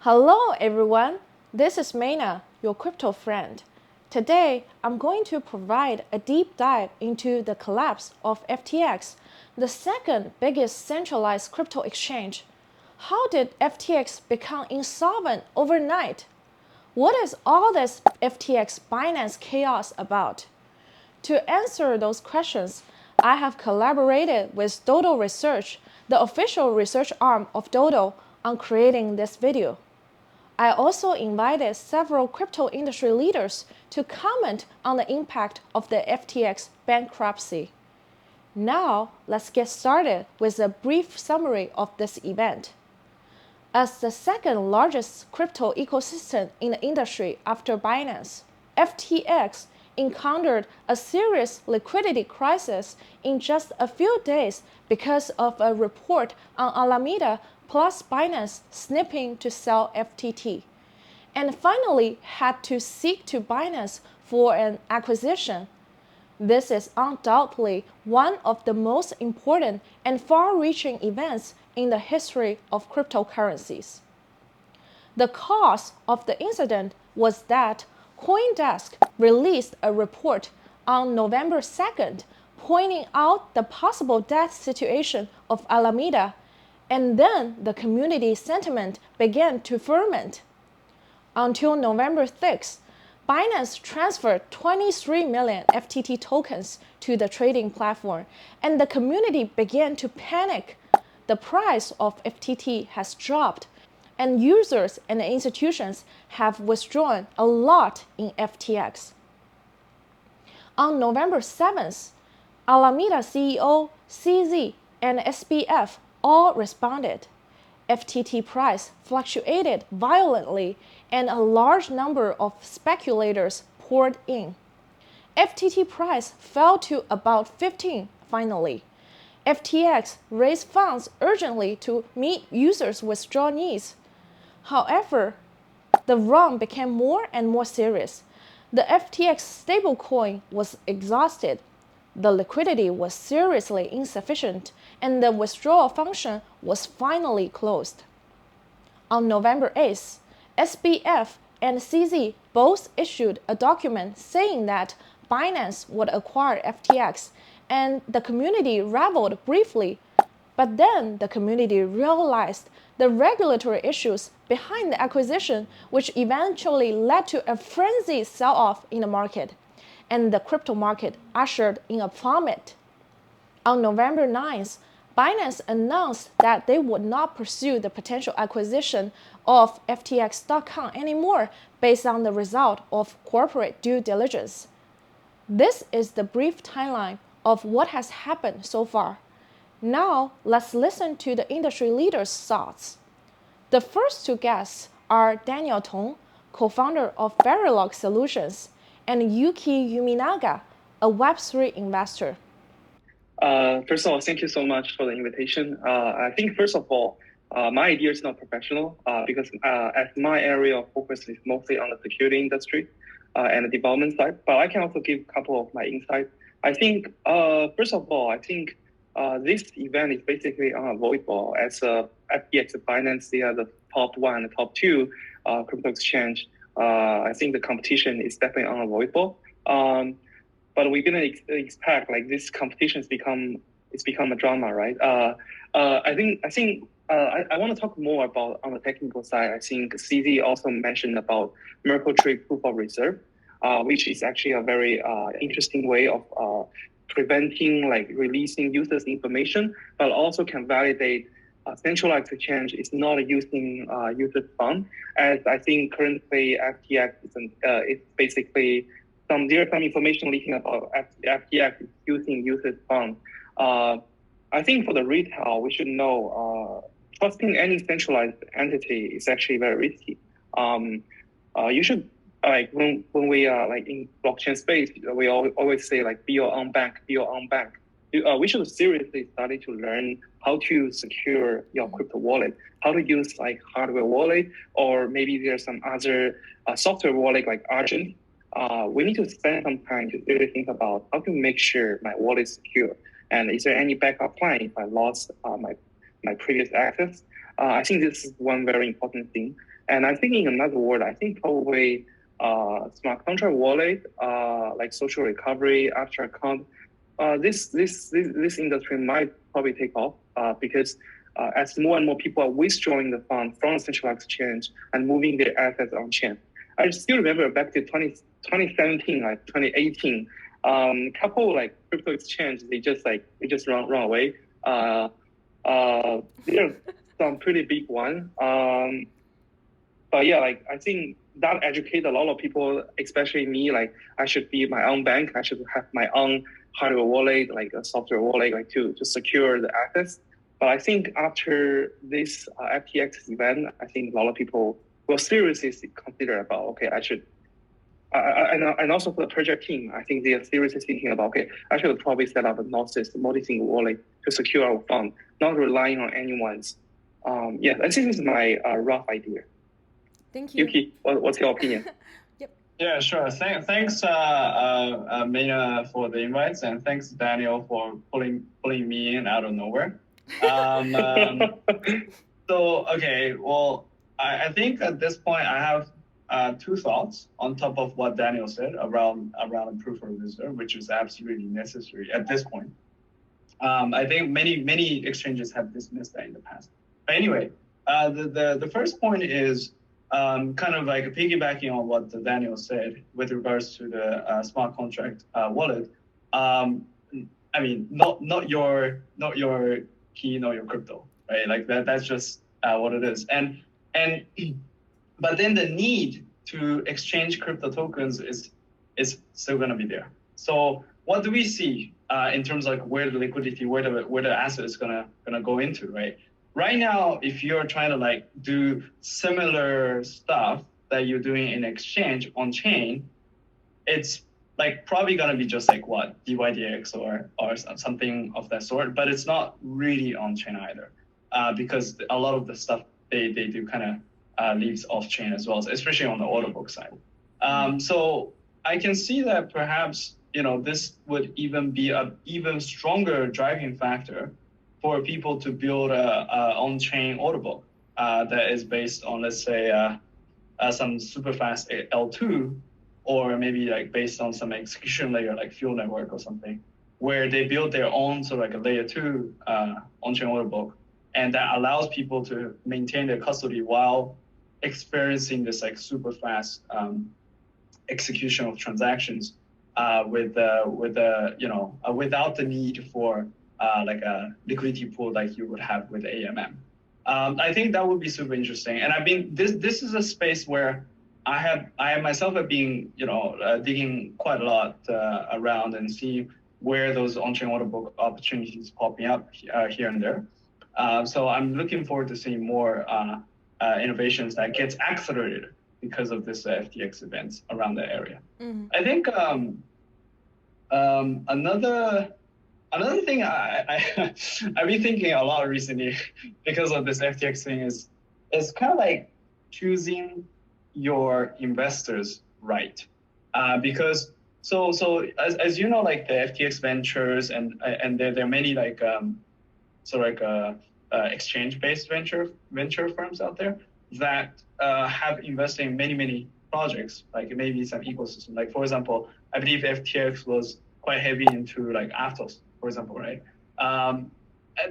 Hello everyone, this is Meina, your crypto friend. Today, I'm going to provide a deep dive into the collapse of FTX, the second biggest centralized crypto exchange. How did FTX become insolvent overnight? What is all this FTX-Binance Chaos about? To answer those questions, I have collaborated with Dodo Research, the official research arm of Dodo, on creating this video. I also invited several crypto industry leaders to comment on the impact of the FTX bankruptcy. Now, let's get started with a brief summary of this event. As the second largest crypto ecosystem in the industry after Binance, FTX encountered a serious liquidity crisis in just a few days because of a report on Alameda plus Binance snipping to sell FTT, and finally had to seek to Binance for an acquisition. This is undoubtedly one of the most important and far-reaching events in the history of cryptocurrencies. The cause of the incident was that CoinDesk released a report on November 2nd pointing out the possible death situation of Alameda, and then the community sentiment began to ferment. Until November 6th, Binance transferred 23 million FTT tokens to the trading platform, and the community began to panic. The price of FTT has dropped, and users and institutions have withdrawn a lot in FTX. On November 7th, Alameda CEO, CZ, and SBF all responded. FTT price fluctuated violently, and a large number of speculators poured in. FTT price fell to about 15 finally. FTX raised funds urgently to meet users' withdrawal needs. However, the run became more and more serious. The FTX stablecoin was exhausted. The liquidity was seriously insufficient, and the withdrawal function was finally closed. On November 8th, SBF and CZ both issued a document saying that Binance would acquire FTX, and the community reveled briefly. But then the community realized the regulatory issues behind the acquisition, which eventually led to a frenzied sell-off in the market, and the crypto market ushered in a plummet. On November 9th, Binance announced that they would not pursue the potential acquisition of FTX.com anymore based on the result of corporate due diligence. This is the brief timeline of what has happened so far. Now, let's listen to the industry leaders' thoughts. The first two guests are Daniel Tong, co-founder of Verilog Solutions, and Yuki Yuminaga, a Web3 investor. First of all, thank you so much for the invitation. I think, first of all, my idea is not professional because as my area of focus is mostly on the security industry and the development side, but I can also give a couple of my insights. I think, first of all, I think this event is basically unavoidable. As FTX Binance, they are the top one and top two crypto exchange. I think the competition is definitely unavoidable. But we didn't expect like this competition it's become a drama, right? I want to talk more about on the technical side. I think CZ also mentioned about Merkle tree proof of reserve, which is actually a very interesting way of preventing like releasing users' information, but also can validate centralized exchange is not using user fund. As I think currently FTX is basically there's some information leaking about FTX using users fund. I think for the retail, we should know trusting any centralized entity is actually very risky. You should like when we are like in blockchain space, we always say like be your own bank, be your own bank. We should seriously study to learn how to secure your crypto wallet, how to use like hardware wallet, or maybe there's some other software wallet like Argent. We need to spend some time to really think about how to make sure my wallet is secure. And is there any backup plan if I lost my previous access? I think this is one very important thing. And I think in another word, I think probably smart contract wallet, like social recovery, after account, this industry might probably take off because as more and more people are withdrawing the fund from the centralized exchange and moving their assets on chain. I still remember back to 2017, like 2018, couple like crypto exchange, they just run away. There are some pretty big one. But yeah, like I think that educates a lot of people, especially me. Like I should be my own bank. I should have my own hardware wallet, like a software wallet, like to secure the assets. But I think after this FTX event, I think a lot of people will seriously consider about, okay, I should, and also for the project team, I think they are seriously thinking about, okay, I should probably set up a multi-sig wallet to secure our fund, not relying on anyone's. Yeah, I think this is my rough idea. Thank you. Yuki, what's your opinion? Yep. Yeah, sure. Thanks, Meina, for the invites, and thanks, Daniel, for pulling me in out of nowhere. So, okay, well, I think at this point I have two thoughts on top of what Daniel said around a proof of reserve, which is absolutely necessary at this point. I think many exchanges have dismissed that in the past. But anyway, the first point is kind of like piggybacking on what Daniel said with regards to the smart contract wallet. I mean, not your key, not your crypto, right? Like that's just what it is. And but then the need to exchange crypto tokens is still going to be there. So what do we see in terms of like where the liquidity, where the asset is gonna go into, right? Right now, if you're trying to like do similar stuff that you're doing in exchange on chain, it's like probably gonna be just like what dYdX or something of that sort, but it's not really on chain either, because a lot of the stuff they do kind of leaves off chain as well, especially on the order book side. So I can see that perhaps this would even be a even stronger driving factor for people to build a on-chain order book that is based on, let's say, some super fast L2, or maybe like based on some execution layer like Fuel Network or something, where they build their own sort of like a layer 2 on-chain order book, and that allows people to maintain their custody while experiencing this like super fast execution of transactions without the need for like a liquidity pool like you would have with AMM. I think that would be super interesting. And I mean, this is a space where I myself have been, digging quite a lot around and see where those on-chain order book opportunities popping up here and there. So I'm looking forward to seeing more innovations that gets accelerated because of this FTX events around the area. Mm-hmm. I think another thing I've been thinking a lot recently because of this FTX thing is kind of like choosing your investors right, because so as you know, like the FTX Ventures and there are many like exchange-based venture firms out there that have invested in many projects, like maybe some ecosystem. Like for example, I believe FTX was quite heavy into like Atos, for example, right?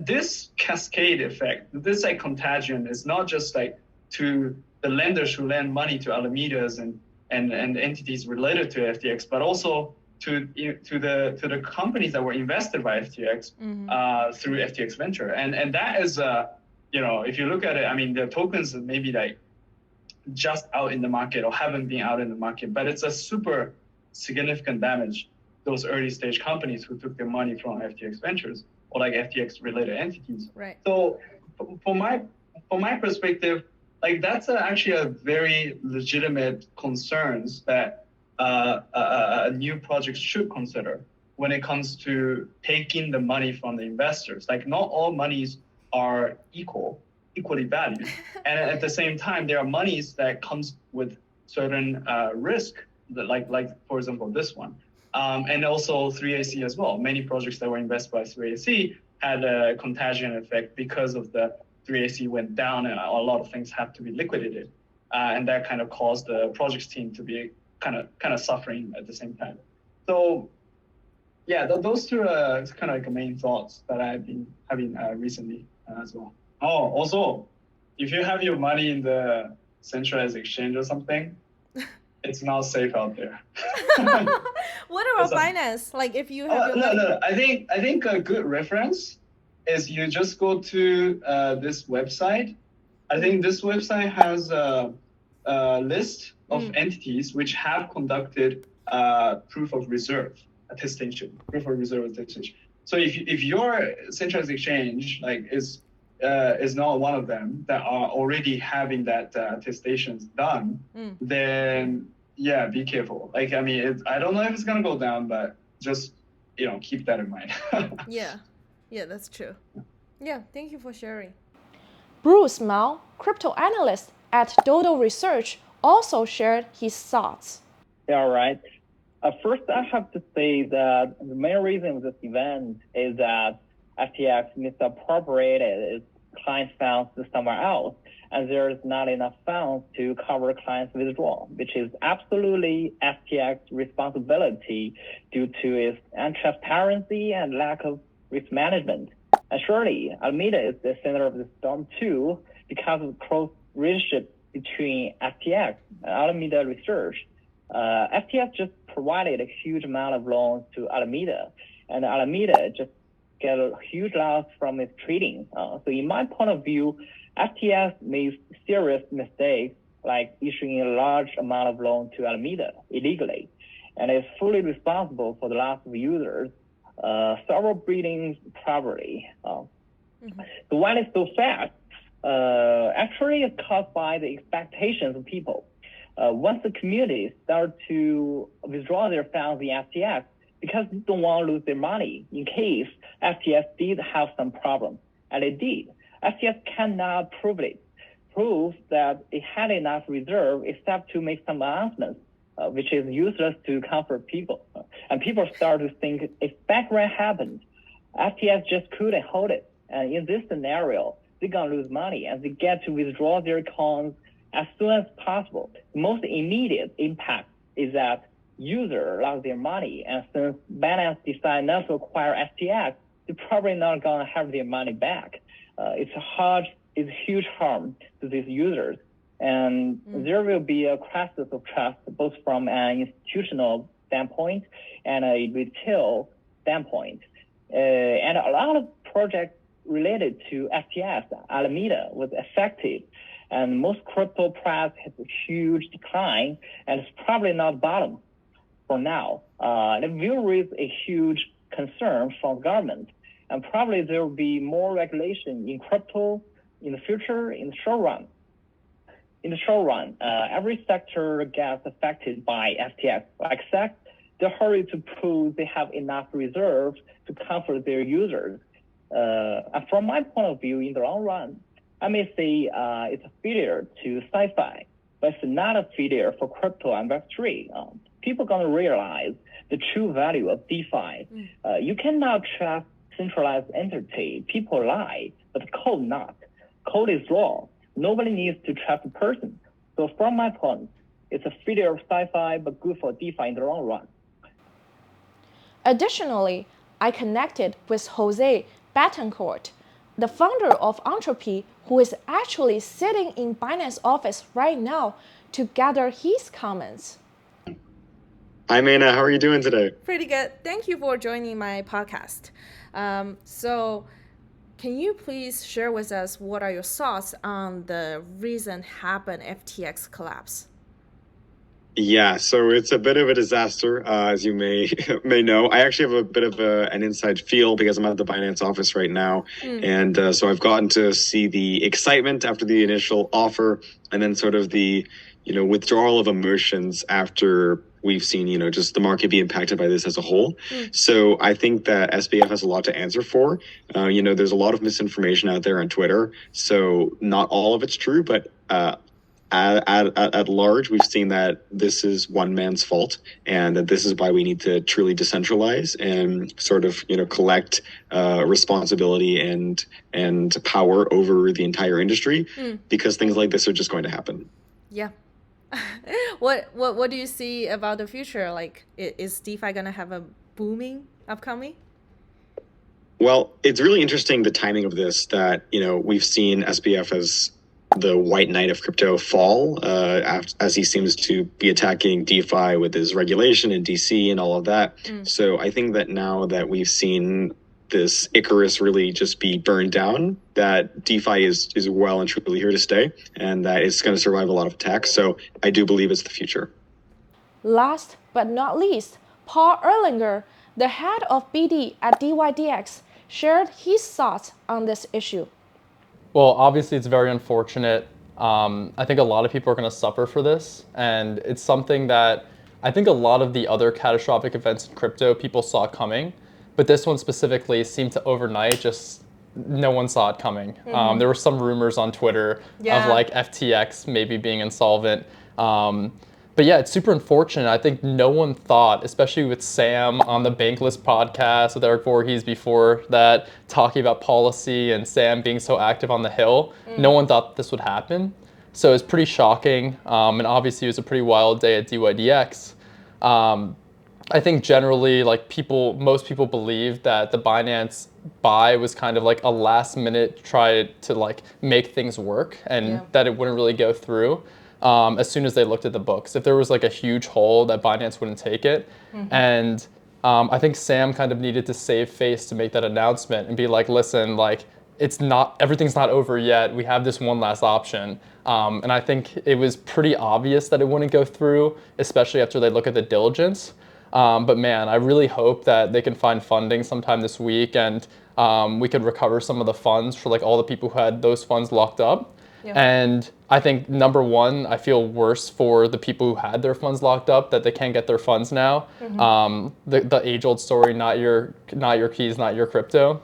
This cascade effect, this like contagion is not just like to the lenders who lend money to Alamedas and entities related to FTX, but also to the companies that were invested by FTX through FTX Venture. And that is, if you look at it, I mean, the tokens may be like just out in the market or haven't been out in the market, but it's a super significant damage those early stage companies who took their money from FTX Ventures or like FTX related entities. Right. So from my perspective, like that's actually a very legitimate concerns that a new project should consider when it comes to taking the money from the investors. Like not all monies are equally valued. And at the same time, there are monies that comes with certain risk, that like for example, this one. And also 3AC as well. Many projects that were invested by 3AC had a contagion effect because of the 3AC went down and a lot of things had to be liquidated. And that kind of caused the projects team to be kind of suffering at the same time. So yeah, those two are kind of like the main thoughts that I've been having recently as well. Oh, also, if you have your money in the centralized exchange or something, it's not safe out there. What about Binance? Like if you have your money... No. I think a good reference is you just go to this website. I think this website has a list of entities which have conducted proof of reserve attestation. So if your centralized exchange is not one of them that are already having that attestations done, then yeah, be careful. Like, I mean, I don't know if it's gonna go down, but just keep that in mind. Yeah, that's true. Yeah, thank you for sharing. Bruce Mao, crypto analyst at Dodo Research, also shared his thoughts. Yeah, all right. First, I have to say that the main reason of this event is that FTX misappropriated its client funds to somewhere else, and there is not enough funds to cover clients' withdrawal, which is absolutely FTX's responsibility due to its untransparency and lack of risk management. And surely, Alameda is the center of the storm too, because of the close relationship between FTX and Alameda Research. FTX just provided a huge amount of loans to Alameda, and Alameda just get a huge loss from its trading. So in my point of view, FTX made serious mistakes like issuing a large amount of loan to Alameda illegally, and is fully responsible for the loss of users, several breeding property. So why it's so fast? Actually, it's caused by the expectations of people. Once the community start to withdraw their funds in FTX because they don't want to lose their money in case FTX did have some problem, and it did. FTX cannot prove that it had enough reserve except to make some announcements, which is useless to comfort people. And people start to think if background happened, FTX just couldn't hold it. And in this scenario, they're going to lose money and they get to withdraw their coins as soon as possible. The most immediate impact is that users lost their money, and since Binance decided not to acquire FTX, they're probably not going to have their money back. It's huge harm to these users, and there will be a crisis of trust both from an institutional standpoint and a retail standpoint. And a lot of projects related to FTX, Alameda, was affected, and most crypto price has a huge decline, and it's probably not bottom for now. It will raise a huge concern from government, and probably there will be more regulation in crypto in the future, in the short run. In the short run, every sector gets affected by FTX, except the hurry to prove they have enough reserves to comfort their users. And from my point of view, in the long run, I may say it's a failure to sci-fi, but it's not a failure for crypto and Web3. People are going to realize the true value of DeFi. You cannot trust centralized entity. People lie, but code not. Code is raw. Nobody needs to trust a person. So from my point, it's a failure of sci-fi, but good for DeFi in the long run. Additionally, I connected with José Betancourt, the founder of Ontropy, who is actually sitting in Binance office right now to gather his comments. Hi, Meina. How are you doing today? Pretty good. Thank you for joining my podcast. So can you please share with us what are your thoughts on the recent happened FTX collapse? Yeah, so it's a bit of a disaster, as you may know. I actually have a bit of an inside feel because I'm at the Binance office right now. And so I've gotten to see the excitement after the initial offer and then sort of the, withdrawal of emotions after we've seen, just the market be impacted by this as a whole. So I think that SBF has a lot to answer for. There's a lot of misinformation out there on Twitter. So not all of it's true, but at large, we've seen that this is one man's fault, and that this is why we need to truly decentralize and sort of, collect responsibility and power over the entire industry, because things like this are just going to happen. Yeah. What do you see about the future? Like, is DeFi gonna have a booming upcoming? Well, it's really interesting, the timing of this, that, we've seen SBF as the white knight of crypto fall, as he seems to be attacking DeFi with his regulation in DC and all of that. So I think that now that we've seen this Icarus really just be burned down, that DeFi is well and truly here to stay, and that it's going to survive a lot of attacks. So I do believe it's the future. Last but not least, Paul Erlanger, the head of BD at dYdX, shared his thoughts on this issue. Well, obviously, it's very unfortunate. I think a lot of people are going to suffer for this, and it's something that I think a lot of the other catastrophic events in crypto people saw coming, but this one specifically seemed to overnight just no one saw it coming. There were some rumors on Twitter of like FTX maybe being insolvent. But yeah, it's super unfortunate. I think no one thought, especially with Sam on the Bankless podcast with Eric Voorhees before that, talking about policy, and Sam being so active on the Hill, no one thought this would happen. So it's pretty shocking. And obviously it was a pretty wild day at dYdX. I think generally, like, most people believe that the Binance buy was kind of like a last minute try to like make things work, and that it wouldn't really go through. As soon as they looked at the books, if there was like a huge hole, that Binance wouldn't take it. And I think Sam kind of needed to save face to make that announcement and be like, listen, like, everything's not over yet. We have this one last option. And I think it was pretty obvious that it wouldn't go through, especially after they look at the diligence. But man, I really hope that they can find funding sometime this week, and we could recover some of the funds for like all the people who had those funds locked up. And I think, number one, I feel worse for the people who had their funds locked up, that they can't get their funds now. The age-old story, not your keys, not your crypto.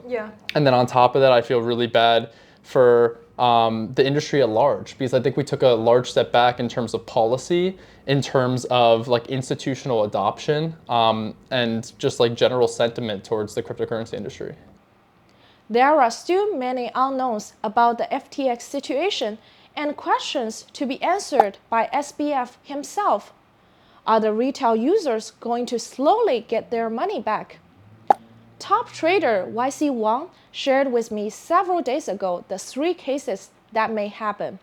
And then on top of that, I feel really bad for the industry at large, because I think we took a large step back in terms of policy, in terms of like institutional adoption, and just like general sentiment towards the cryptocurrency industry. There are still many unknowns about the FTX situation and questions to be answered by SBF himself. Are the retail users going to slowly get their money back? Top trader ycWang shared with me several days ago the 3 cases that may happen.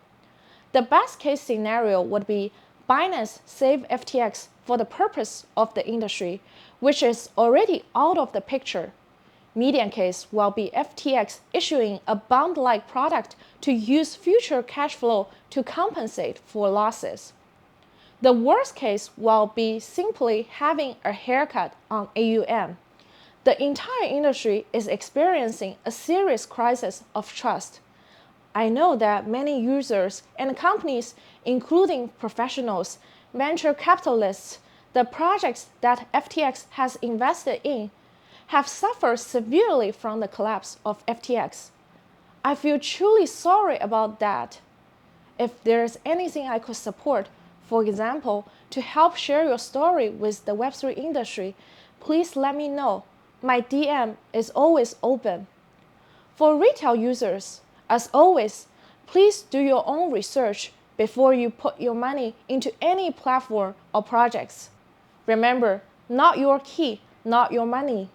The best case scenario would be Binance save FTX for the purpose of the industry, which is already out of the picture. Median case will be FTX issuing a bond-like product to use future cash flow to compensate for losses. The worst case will be simply having a haircut on AUM. The entire industry is experiencing a serious crisis of trust. I know that many users and companies, including professionals, venture capitalists, the projects that FTX has invested in, have suffered severely from the collapse of FTX. I feel truly sorry about that. If there's anything I could support, for example, to help share your story with the Web3 industry, please let me know. My DM is always open. For retail users, as always, please do your own research before you put your money into any platform or projects. Remember, not your key, not your money.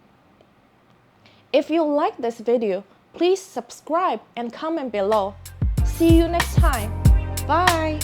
If you like this video, please subscribe and comment below. See you next time. Bye.